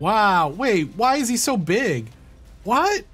Wow, wait, why is he so big? What?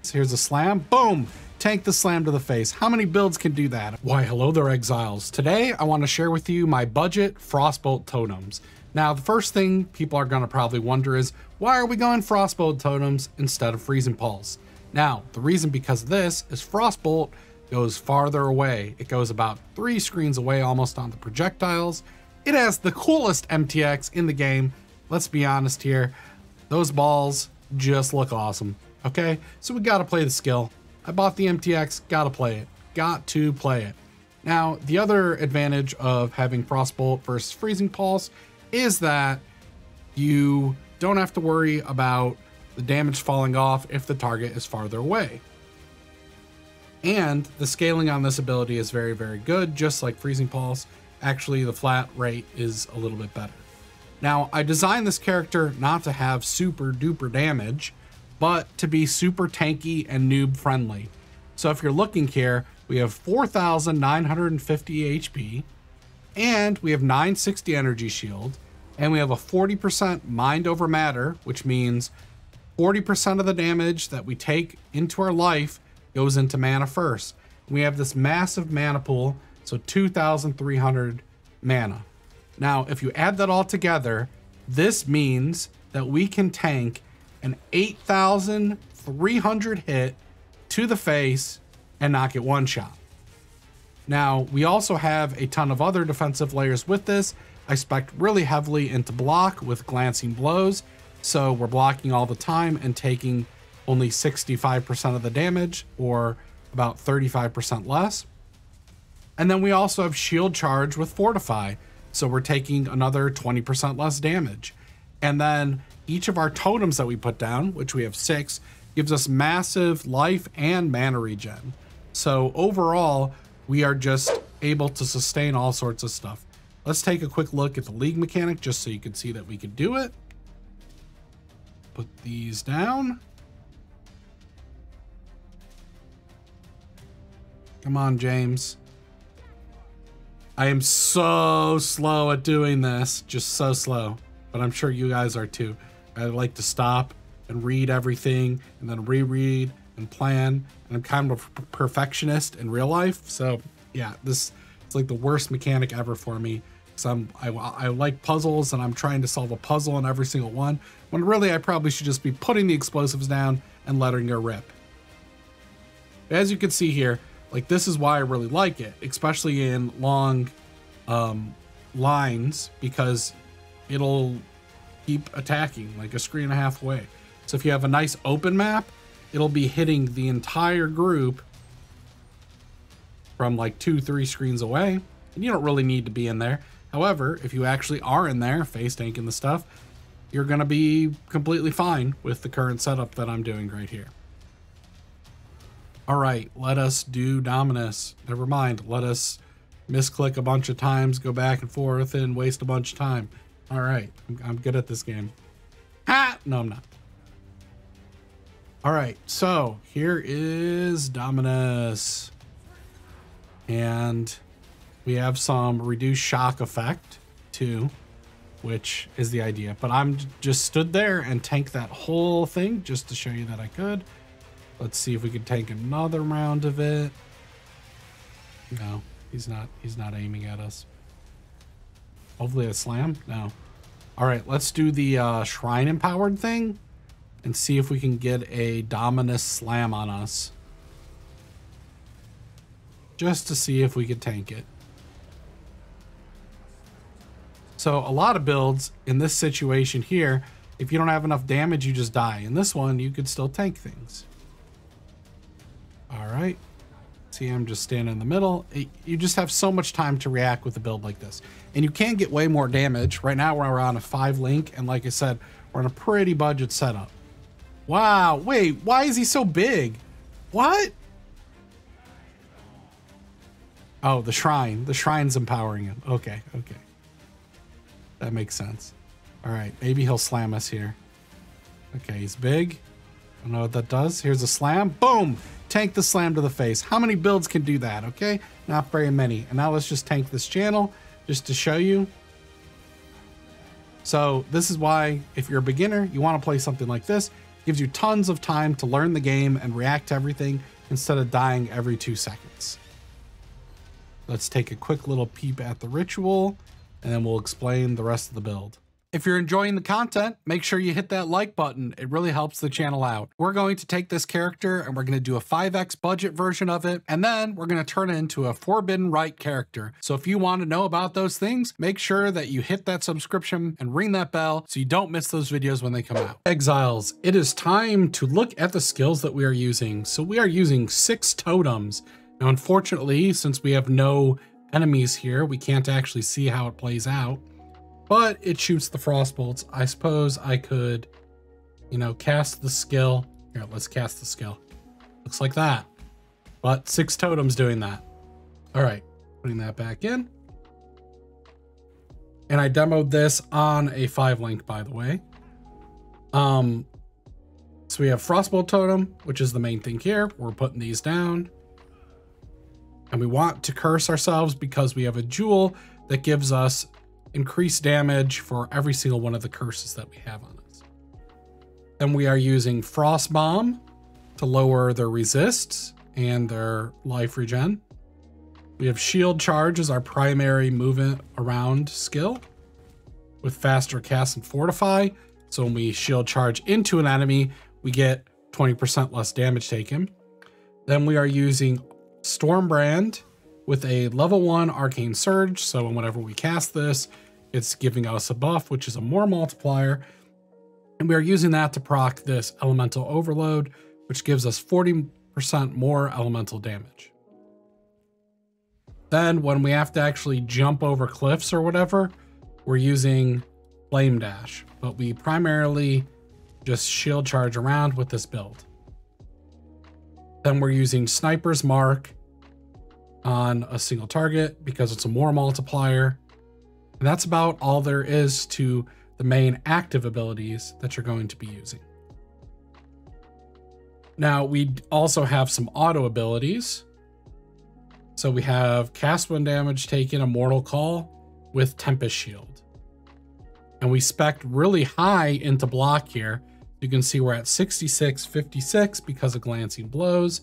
So here's a slam, boom. Tank the slam to the face. How many builds can do that? Why, hello there, Exiles. Today, I want to share with you my budget Frostbolt totems. Now, the first thing people are going to probably wonder is, why are we going Frostbolt totems instead of Freezing Pulse? Now, the reason because of this is Frostbolt goes farther away. It goes about 3 screens away almost on the projectiles. It has the coolest MTX in the game. Let's be honest here. Those balls just look awesome. Okay, so we got to play the skill. I bought the MTX, got to play it. Got to play it. Now, the other advantage of having Frostbolt versus Freezing Pulse is that you don't have to worry about the damage falling off if the target is farther away. And the scaling on this ability is very, very good, just like Freezing Pulse. Actually, the flat rate is a little bit better. Now, I designed this character not to have super duper damage, but to be super tanky and noob friendly. So if you're looking here, we have 4,950 HP, and we have 960 energy shield, and we have a 40% mind over matter, which means 40% of the damage that we take into our life goes into mana first. We have this massive mana pool, so 2,300 mana. Now, if you add that all together, this means that we can tank an 8,300 hit to the face and not get one shot. Now, we also have a ton of other defensive layers with this. I spec'd really heavily into block with glancing blows, so we're blocking all the time and taking only 65% of the damage, or about 35% less. And then we also have shield charge with fortify, so we're taking another 20% less damage. And then each of our totems that we put down, which we have 6, gives us massive life and mana regen. So overall, we are just able to sustain all sorts of stuff. Let's take a quick look at the league mechanic just so you can see that we can do it. Put these down. Come on, James. I am so slow at doing this, just so slow, but I'm sure you guys are too. I like to stop and read everything and then reread and plan. And I'm kind of a perfectionist in real life. So yeah, this is like the worst mechanic ever for me. So I like puzzles and I'm trying to solve a puzzle in every single one, when really I probably should just be putting the explosives down and letting her rip. As you can see here, like this is why I really like it, especially in long lines, because it'll keep attacking like a screen and a half away. So if you have a nice open map, it'll be hitting the entire group from like 2-3 screens away, and you don't really need to be in there. However, if you actually are in there face tanking the stuff, you're gonna be completely fine with the current setup that I'm doing right here. All right, let us do Dominus. Never mind, let us misclick a bunch of times, go back and forth and waste a bunch of time. All right, I'm good at this game. Ah, no, I'm not. All right, so here is Dominus. And we have some reduced shock effect too, which is the idea. But I'm just stood there and tanked that whole thing just to show you that I could. Let's see if we can tank another round of it. No, he's not aiming at us. Hopefully a slam, no. All right, let's do the shrine empowered thing and see if we can get a Dominus slam on us. Just to see if we could tank it. So a lot of builds in this situation here, if you don't have enough damage, you just die. In this one, you could still tank things. All right. See, I'm just standing in the middle. You just have so much time to react with a build like this. And you can get way more damage. Right now, we're on a 5 link. And like I said, we're in a pretty budget setup. Wow. Wait, why is he so big? What? Oh, the shrine. The shrine's empowering him. Okay, okay. That makes sense. All right, maybe he'll slam us here. Okay, he's big. I don't know what that does. Here's a slam. Boom! Tank the slam to the face. How many builds can do that, okay? Not very many. And now let's just tank this channel just to show you. So this is why if you're a beginner, you want to play something like this. It gives you tons of time to learn the game and react to everything instead of dying every 2 seconds. Let's take a quick little peep at the ritual, and then we'll explain the rest of the build. If you're enjoying the content, make sure you hit that like button. It really helps the channel out. We're going to take this character and we're going to do a 5x budget version of it, and then we're going to turn it into a Forbidden Rite character. So if you want to know about those things, make sure that you hit that subscription and ring that bell so you don't miss those videos when they come out. Exiles, it is time to look at the skills that we are using. So we are using 6 totems. Now, unfortunately, since we have no enemies here, we can't actually see how it plays out. But it shoots the frost bolts. I suppose I could, you know, cast the skill. Here, let's cast the skill. Looks like that. But 6 totems doing that. All right, putting that back in. And I demoed this on a 5 link, by the way. So we have Frostbolt Totem, which is the main thing here. We're putting these down. And we want to curse ourselves because we have a jewel that gives us increased damage for every single one of the curses that we have on us. Then we are using Frost Bomb to lower their resists and their life regen. We have Shield Charge as our primary movement around skill with faster cast and fortify. So when we shield charge into an enemy, we get 20% less damage taken. Then we are using Stormbrand with a level 1 arcane surge. So whenever we cast this, it's giving us a buff, which is a more multiplier. And we are using that to proc this elemental overload, which gives us 40% more elemental damage. Then when we have to actually jump over cliffs or whatever, we're using Flame Dash, but we primarily just shield charge around with this build. Then we're using Sniper's Mark on a single target because it's a more multiplier. And that's about all there is to the main active abilities that you're going to be using. Now we also have some auto abilities. So we have cast when damage taken, a mortal call with Tempest Shield. And we spec'd really high into block here. You can see we're at 66, 56 because of glancing blows.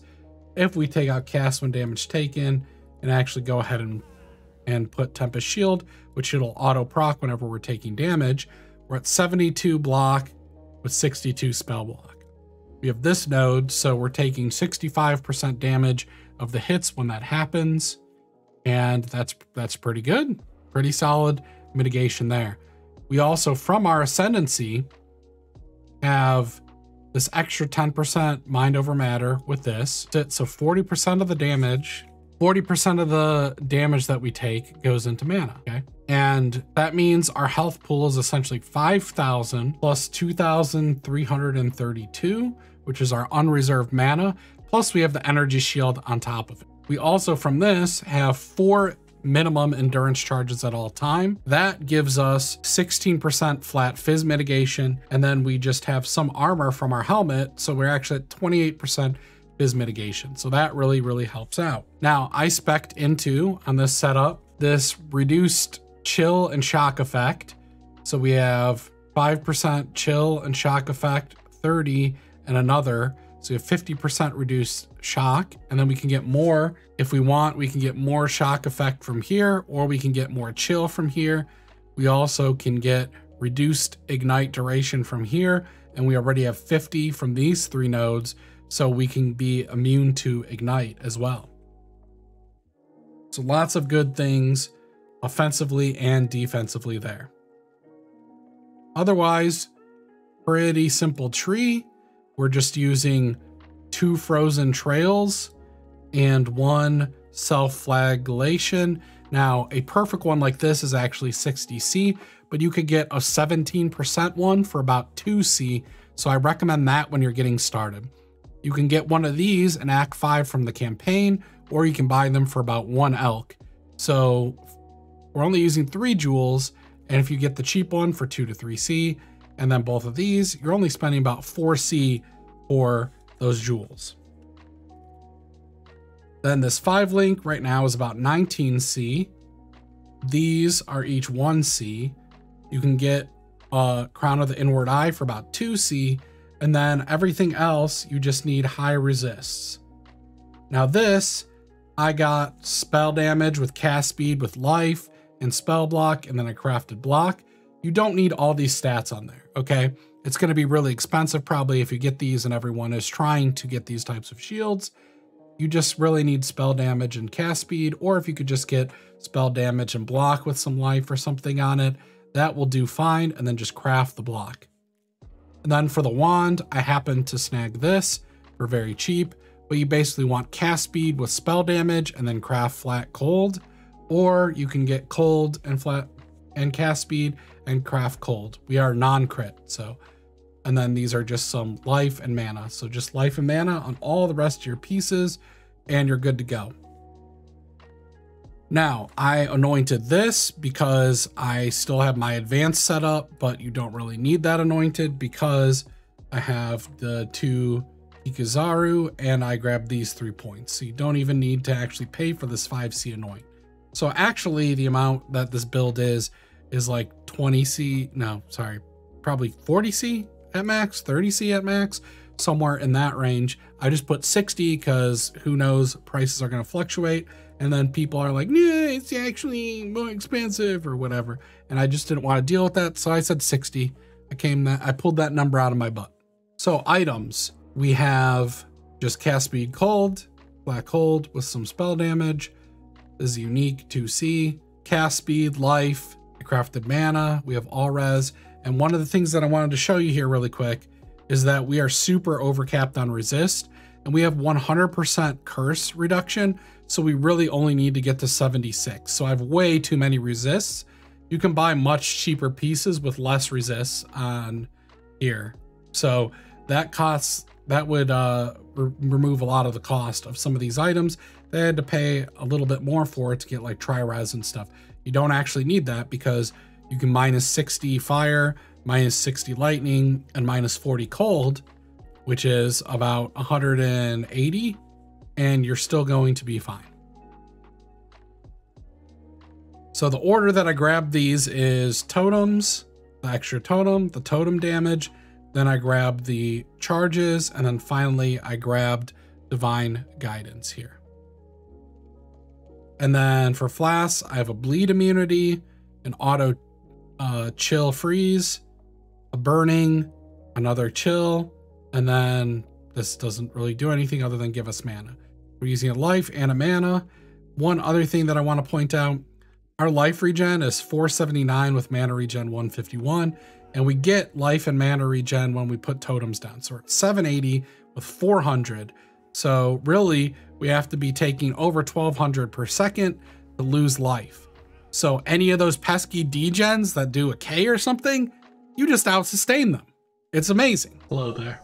If we take out cast when damage taken and actually go ahead and put Tempest Shield, which it'll auto proc whenever we're taking damage, we're at 72 block with 62 spell block. We have this node, so we're taking 65% damage of the hits when that happens. And that's pretty good. Pretty solid mitigation there. We also, from our ascendancy, have this extra 10% mind over matter with this. So 40% of the damage, 40% of the damage that we take goes into mana, okay? And that means our health pool is essentially 5,000 plus 2,332, which is our unreserved mana. Plus we have the energy shield on top of it. We also, from this, have 4 minimum endurance charges at all time. That gives us 16% flat fizz mitigation, and then we just have some armor from our helmet, so we're actually at 28% fizz mitigation. So that really, really helps out. Now, I spec'd into, on this setup, this reduced chill and shock effect. So we have 5% chill and shock effect, 30 and another. So we have 50% reduced shock, and then we can get more if we want. We can get more shock effect from here, or we can get more chill from here. We also can get reduced ignite duration from here, and we already have 50 from these 3 nodes, so we can be immune to ignite as well. So lots of good things offensively and defensively there. Otherwise, pretty simple tree. We're just using 2 frozen trails and 1 self-flagellation. Now, a perfect one like this is actually 60C, but you could get a 17% one for about 2C, so I recommend that when you're getting started. You can get one of these in Act 5 from the campaign, or you can buy them for about 1 elk. So we're only using 3 jewels, and if you get the cheap one for 2 to 3C, and then both of these, you're only spending about 4C for those jewels. Then this 5 link right now is about 19C. These are each 1C. You can get Crown of the Inward Eye for about 2C, and then everything else you just need high resists. Now this, I got spell damage with cast speed with life and spell block, and then I crafted block. You don't need all these stats on there, okay? It's going to be really expensive probably if you get these and everyone is trying to get these types of shields. You just really need spell damage and cast speed, or if you could just get spell damage and block with some life or something on it, that will do fine, and then just craft the block. And then for the wand, I happen to snag this for very cheap, but you basically want cast speed with spell damage and then craft flat cold, or you can get cold and flat and cast speed and craft cold. We are non-crit, so, and then these are just some life and mana. So just life and mana on all the rest of your pieces and you're good to go. Now, I anointed this because I still have my advanced set up, but you don't really need that anointed because I have the 2 Ikuzaru and I grabbed these 3 points. So you don't even need to actually pay for this 5C anoint. So actually the amount that this build is like 20C, no, sorry, probably 40C at max, 30C at max, somewhere in that range. I just put 60 because who knows, prices are going to fluctuate. And then people are like, yeah, it's actually more expensive or whatever. And I just didn't want to deal with that. So I said 60. I pulled that number out of my butt. So items, we have just cast speed cold, black cold with some spell damage. This is unique 2C, cast speed, life, crafted mana. We have all res. And one of the things that I wanted to show you here really quick is that we are super overcapped on resist and we have 100% curse reduction. So we really only need to get to 76. So I have way too many resists. You can buy much cheaper pieces with less resists on here. So that would remove a lot of the cost of some of these items. They had to pay a little bit more for it to get like tri-res and stuff. You don't actually need that because you can minus 60 fire, minus 60 lightning, and minus 40 cold, which is about 180, and you're still going to be fine. So the order that I grabbed these is totems, the extra totem, the totem damage, then I grabbed the charges, and then finally I grabbed divine guidance here. And then for Flask, I have a bleed immunity, an auto chill freeze, a burning, another chill, and then this doesn't really do anything other than give us mana. We're using a life and a mana. One other thing that I want to point out, our life regen is 479 with mana regen 151, and we get life and mana regen when we put totems down. So we're at 780 with 400. So really, we have to be taking over 1200 per second to lose life. So any of those pesky degens that do a K or something, you just out-sustain them. It's amazing. Hello there.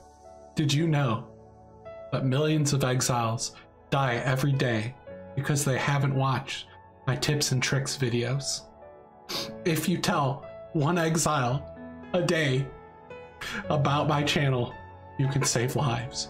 Did you know that millions of exiles die every day because they haven't watched my tips and tricks videos? If you tell one exile a day about my channel, you can save lives.